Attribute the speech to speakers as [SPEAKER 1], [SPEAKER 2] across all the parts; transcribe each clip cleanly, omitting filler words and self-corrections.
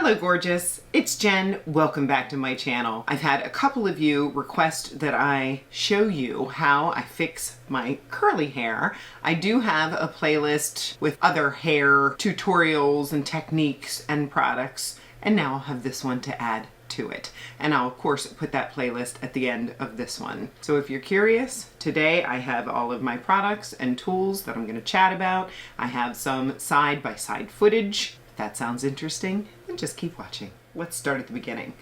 [SPEAKER 1] Hello gorgeous, it's Jen. Welcome back to my channel. I've had a couple of you request that I show you how I fix my curly hair. I do have a playlist with other hair tutorials and techniques and products, and now I'll have this one to add to it. And I'll of course put that playlist at the end of this one. So if you're curious, today I have all of my products and tools that I'm going to chat about. I have some side-by-side footage. If that sounds interesting, then just keep watching. Let's start at the beginning.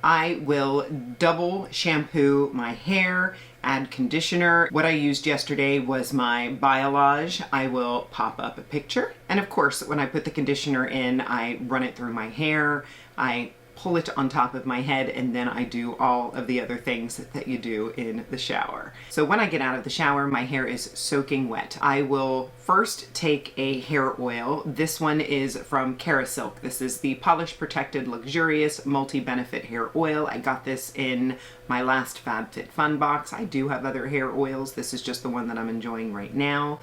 [SPEAKER 1] I will double shampoo my hair, add conditioner. What I used yesterday was my Biolage. I will pop up a picture. And of course, when I put the conditioner in, I run it through my hair. I pull it on top of my head, and then I do all of the other things that you do in the shower. So when I get out of the shower, my hair is soaking wet. I will first take a hair oil. This one is from Carasilk. This is the Polish Protected Luxurious Multi-Benefit Hair Oil. I got this in my last FabFitFun box. I do have other hair oils. This is just the one that I'm enjoying right now.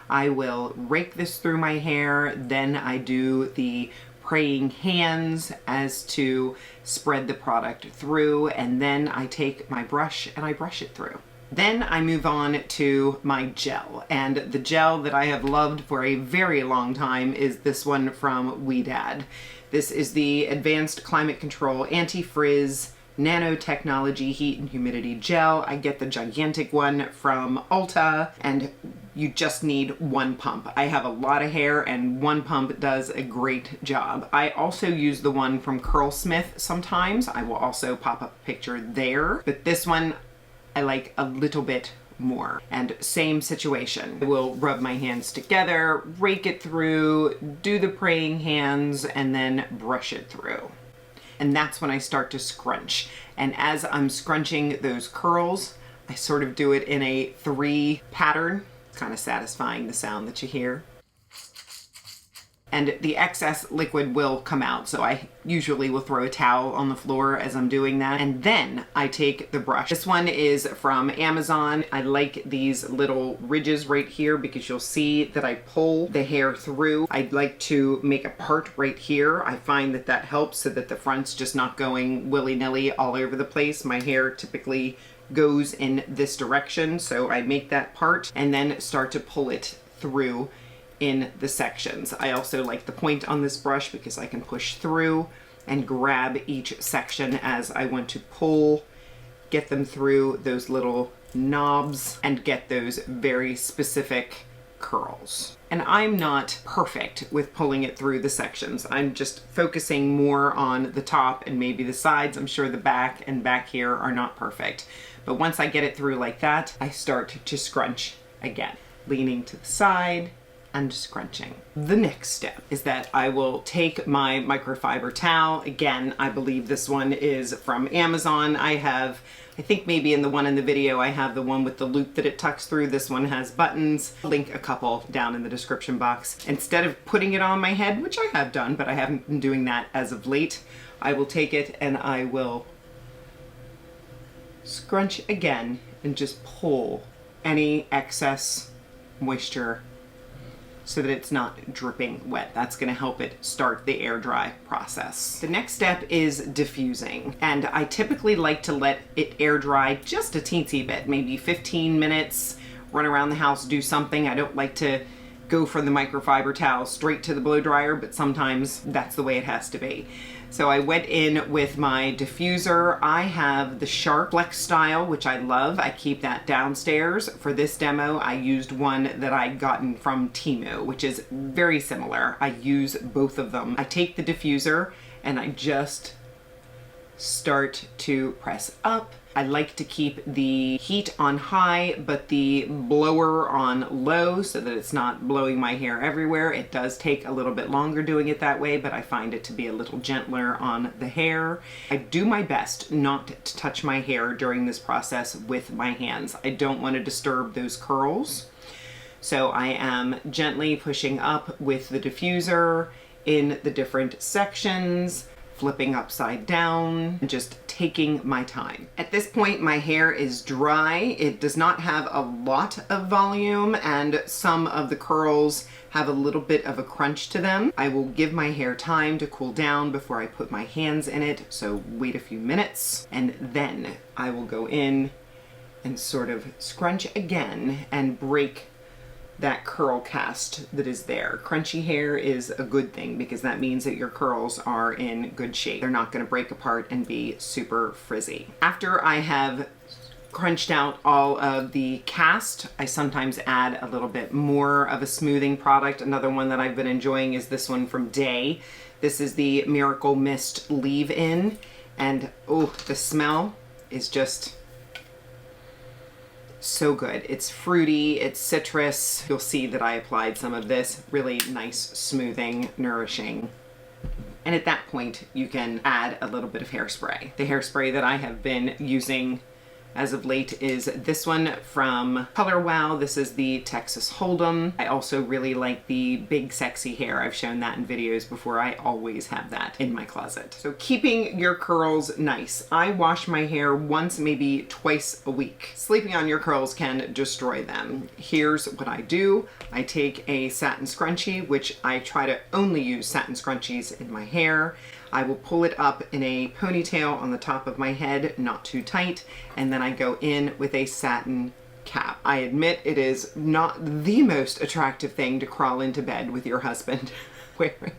[SPEAKER 1] I will rake this through my hair. Then I do the praying hands as to spread the product through, and then I take my brush and I brush it through. Then I move on to my gel, and the gel that I have loved for a very long time is this one from Wedad. This is the Advanced Climate Control Anti-Frizz Nanotechnology Heat and Humidity Gel. I get the gigantic one from Ulta, and you just need one pump. I have a lot of hair and one pump does a great job. I also use the one from Curlsmith sometimes. I will also pop up a picture there, but this one I like a little bit more. And same situation. I will rub my hands together, rake it through, do the praying hands, and then brush it through. And that's when I start to scrunch. And as I'm scrunching those curls, I sort of do it in a 3 pattern. Kind of satisfying, the sound that you hear. And the excess liquid will come out, so I usually will throw a towel on the floor as I'm doing that. And then I take the brush. This one is from Amazon. I like these little ridges right here because you'll see that I pull the hair through. I'd like to make a part right here. I find that that helps so that the front's just not going willy-nilly all over the place. My hair typically goes in this direction, so I make that part and then start to pull it through in the sections. I also like the point on this brush because I can push through and grab each section as I want to pull, get them through those little knobs and get those very specific curls. And I'm not perfect with pulling it through the sections. I'm just focusing more on the top and maybe the sides. I'm sure the back and back here are not perfect. But once I get it through like that, I start to scrunch again, leaning to the side and scrunching. The next step is that I will take my microfiber towel. Again, I believe this one is from Amazon. I think maybe in the one in the video, I have the one with the loop that it tucks through. This one has buttons. I'll link a couple down in the description box. Instead of putting it on my head, which I have done, but I haven't been doing that as of late, I will take it and I will scrunch again and just pull any excess moisture so that it's not dripping wet. That's gonna help it start the air dry process. The next step is diffusing, and I typically like to let it air dry just a teensy bit, maybe 15 minutes, run around the house, do something. I don't like to go from the microfiber towel straight to the blow dryer, but sometimes that's the way it has to be. So I went in with my diffuser. I have the Sharp Flex style, which I love. I keep that downstairs. For this demo, I used one that I'd gotten from Temu, which is very similar. I use both of them. I take the diffuser and I just start to press up. I like to keep the heat on high, but the blower on low so that it's not blowing my hair everywhere. It does take a little bit longer doing it that way, but I find it to be a little gentler on the hair. I do my best not to touch my hair during this process with my hands. I don't want to disturb those curls. So I am gently pushing up with the diffuser in the different sections, flipping upside down, and just taking my time. At this point, my hair is dry. It does not have a lot of volume, and some of the curls have a little bit of a crunch to them. I will give my hair time to cool down before I put my hands in it, so wait a few minutes, and then I will go in and sort of scrunch again and break that curl cast that is there. Crunchy hair is a good thing because that means that your curls are in good shape. They're not going to break apart and be super frizzy. After I have crunched out all of the cast, I sometimes add a little bit more of a smoothing product. Another one that I've been enjoying is this one from Day. This is the Miracle Mist Leave-In, and oh, the smell is just so good. It's fruity, it's citrus. You'll see that I applied some of this. Really nice, smoothing, nourishing. And at that point, you can add a little bit of hairspray. The hairspray that I have been using as of late is this one from Color Wow. This is the Texas Hold'em. I also really like the Big Sexy Hair. I've shown that in videos before. I always have that in my closet. So keeping your curls nice. I wash my hair once, maybe twice a week. Sleeping on your curls can destroy them. Here's what I do. I take a satin scrunchie, which I try to only use satin scrunchies in my hair. I will pull it up in a ponytail on the top of my head, not too tight, and then I go in with a satin cap. I admit it is not the most attractive thing to crawl into bed with your husband wearing,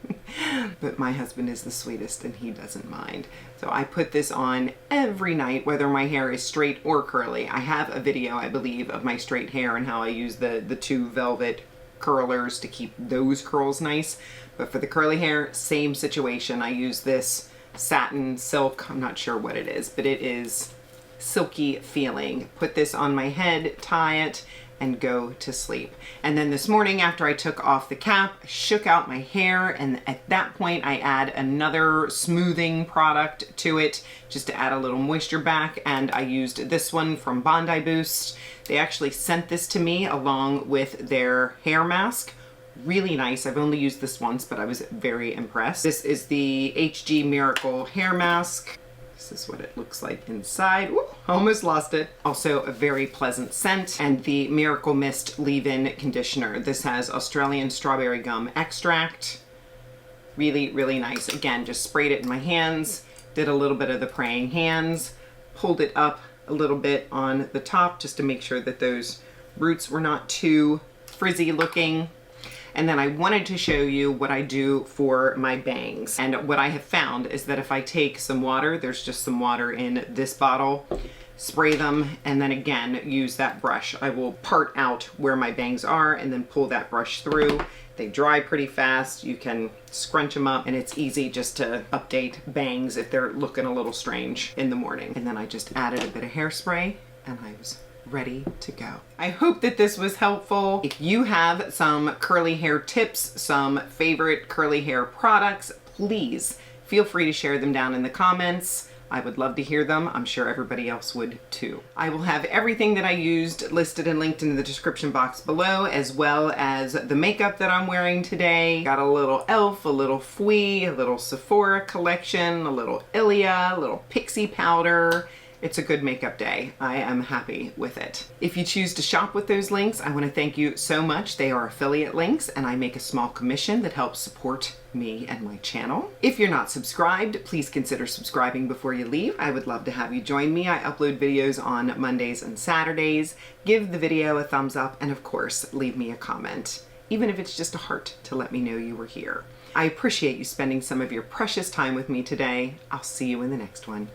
[SPEAKER 1] but my husband is the sweetest and he doesn't mind. So I put this on every night, whether my hair is straight or curly. I have a video, I believe, of my straight hair and how I use the two velvet curlers to keep those curls nice. But for the curly hair, same situation. I use this satin silk, I'm not sure what it is, but it is silky feeling. Put this on my head, tie it, and go to sleep. And then this morning after I took off the cap, I shook out my hair, and at that point I add another smoothing product to it just to add a little moisture back, and I used this one from Bondi Boost. They actually sent this to me along with their hair mask. Really nice. I've only used this once, but I was very impressed. This is the HG Miracle Hair Mask. This is what it looks like inside. Ooh, almost lost it. Also a very pleasant scent. And the Miracle Mist Leave-In Conditioner. This has Australian Strawberry Gum Extract. Really, really nice. Again, just sprayed it in my hands, did a little bit of the praying hands, pulled it up a little bit on the top just to make sure that those roots were not too frizzy looking. And then I wanted to show you what I do for my bangs. And what I have found is that if I take some water, there's just some water in this bottle, spray them, and then again, use that brush. I will part out where my bangs are and then pull that brush through. They dry pretty fast. You can scrunch them up, and it's easy just to update bangs if they're looking a little strange in the morning. And then I just added a bit of hairspray, and I was ready to go. I hope that this was helpful. If you have some curly hair tips, some favorite curly hair products, please feel free to share them down in the comments. I would love to hear them. I'm sure everybody else would too. I will have everything that I used listed and linked in the description box below, as well as the makeup that I'm wearing today. Got a little e.l.f., a little Fui, a little Sephora collection, a little Ilia, a little pixie powder. It's a good makeup day. I am happy with it. If you choose to shop with those links, I want to thank you so much. They are affiliate links, and I make a small commission that helps support me and my channel. If you're not subscribed, please consider subscribing before you leave. I would love to have you join me. I upload videos on Mondays and Saturdays. Give the video a thumbs up, and of course, leave me a comment, even if it's just a heart to let me know you were here. I appreciate you spending some of your precious time with me today. I'll see you in the next one.